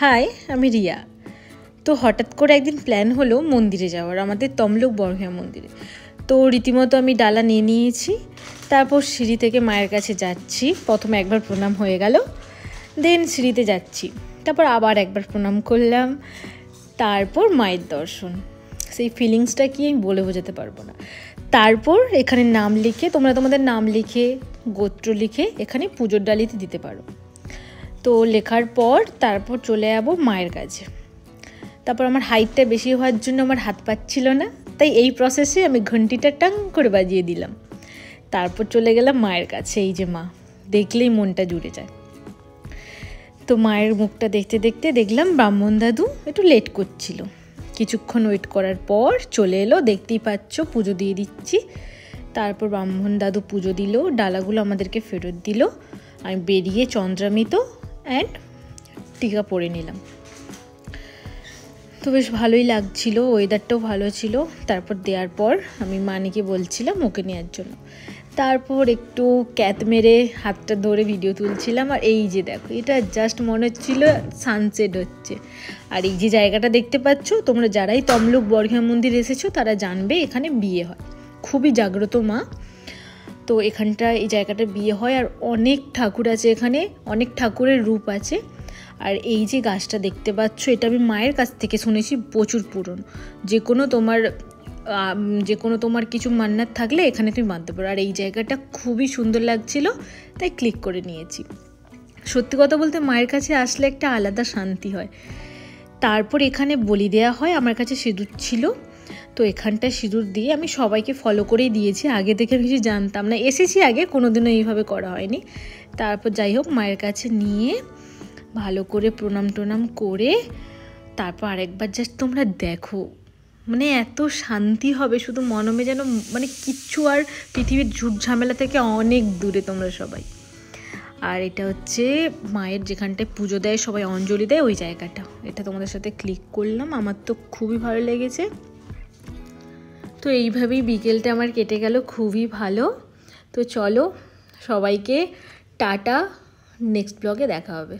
High, আমি রিয়া। তো হঠাৎ করে একদিন প্ল্যান হলো মন্দিরে যাওয়ার, আমাদের তমলুক বড়ঘা মন্দিরে। তো রীতিমতো আমি ডালা নিয়ে নিয়েছি, তারপর সিঁড়ি থেকে মায়ের কাছে যাচ্ছি। প্রথমে একবার প্রণাম হয়ে গেল, দেন সিঁড়িতে যাচ্ছি, তারপর আবার একবার প্রণাম করলাম, তারপর মায়ের দর্শন। সেই ফিলিংসটা কি আমি বলে বোঝাতে পারবো না। তারপর এখানে নাম লিখে, তোমরা তোমাদের নাম লিখে গোত্র লিখে এখানে পুজোর ডালিতে দিতে পারো। তো লেখার পর তারপর চলে যাবো মায়ের কাছে। তারপর আমার হাইটটা বেশি হওয়ার জন্য আমার হাত পাচ্ছিল না, তাই এই প্রসেসে আমি ঘন্টিটা টাং করে বাজিয়ে দিলাম। তারপর চলে গেলাম মায়ের কাছে। এই যে মা, দেখলেই মনটা জুড়ে যায়। তো মায়ের মুখটা দেখতে দেখতে দেখলাম ব্রাহ্মণ দাদু একটু লেট করছিল। কিছুক্ষণ ওয়েট করার পর চলে এলো, দেখতেই পাচ্ছ পুজো দিয়ে দিচ্ছি। তারপর ব্রাহ্মণ দাদু পুজো দিল, ডালাগুলো আমাদেরকে ফেরত দিল। আমি বেরিয়ে চন্দ্রামিত অ্যান্ড টিকা পরে নিলাম। তো বেশ ভালোই লাগছিল, ওয়েদারটাও ভালো ছিল। তারপর দেওয়ার পর আমি মানিকে বলছিলাম ওকে নেওয়ার জন্য। তারপর একটু ক্যাত মেরে হাতটা ধরে ভিডিও তুলছিলাম। আর এই যে দেখো, এটা জাস্ট মনে হচ্ছিল সানসেট হচ্ছে। আর এই যে জায়গাটা দেখতে পাচ্ছ, তোমরা যারাই তমলুক বড়ঘা মন্দির এসেছো তারা জানবে এখানে বিয়ে হয়। খুবই জাগ্রত মা। তো এখানটা এই জায়গাটা বিয়ে হয়, আর অনেক ঠাকুর আছে এখানে, অনেক ঠাকুরের রূপ আছে। আর এই যে গাছটা দেখতে পাচ্ছ, এটা আমি মায়ের কাছ থেকে শুনেছি প্রচুর পুরনো। যে কোনো তোমার কিছু মান্নাত থাকলে এখানে তুমি বাঁধতে পারো। আর এই জায়গাটা খুবই সুন্দর লাগছিল, তাই ক্লিক করে নিয়েছি। সত্যি কথা বলতে মায়ের কাছে আসলে একটা আলাদা শান্তি হয়। তারপর এখানে বলি দেওয়া হয়, আমার কাছে সিঁদুর ছিল, তো এখানটায় সিঁদুর দিয়ে আমি সবাইকে ফলো করেই দিয়েছি। আগে থেকে কিছু জানতাম না, এসেছি আগে, কোনোদিনও এইভাবে করা হয়নি। তারপর যাই হোক মায়ের কাছে নিয়ে ভালো করে প্রণাম টনাম করে তারপর আরেকবার জাস্ট তোমরা দেখো, মানে এত শান্তি হবে শুধু মনমে, যেন মানে কিচ্ছু আর পৃথিবীর ঝুট ঝামেলা থেকে অনেক দূরে তোমরা সবাই। আর এটা হচ্ছে মায়ের যেখানটায় পুজো দেয়, সবাই অঞ্জলি দেয়, ওই জায়গাটা। এটা তোমাদের সাথে ক্লিক করলাম, আমার তো খুবই ভালো লেগেছে। তো এইভাবেই বিকেলটা আমার কেটে গেল খুবই ভালো। তো চলো সবাইকে টাটা, নেক্সট ব্লগে দেখা হবে।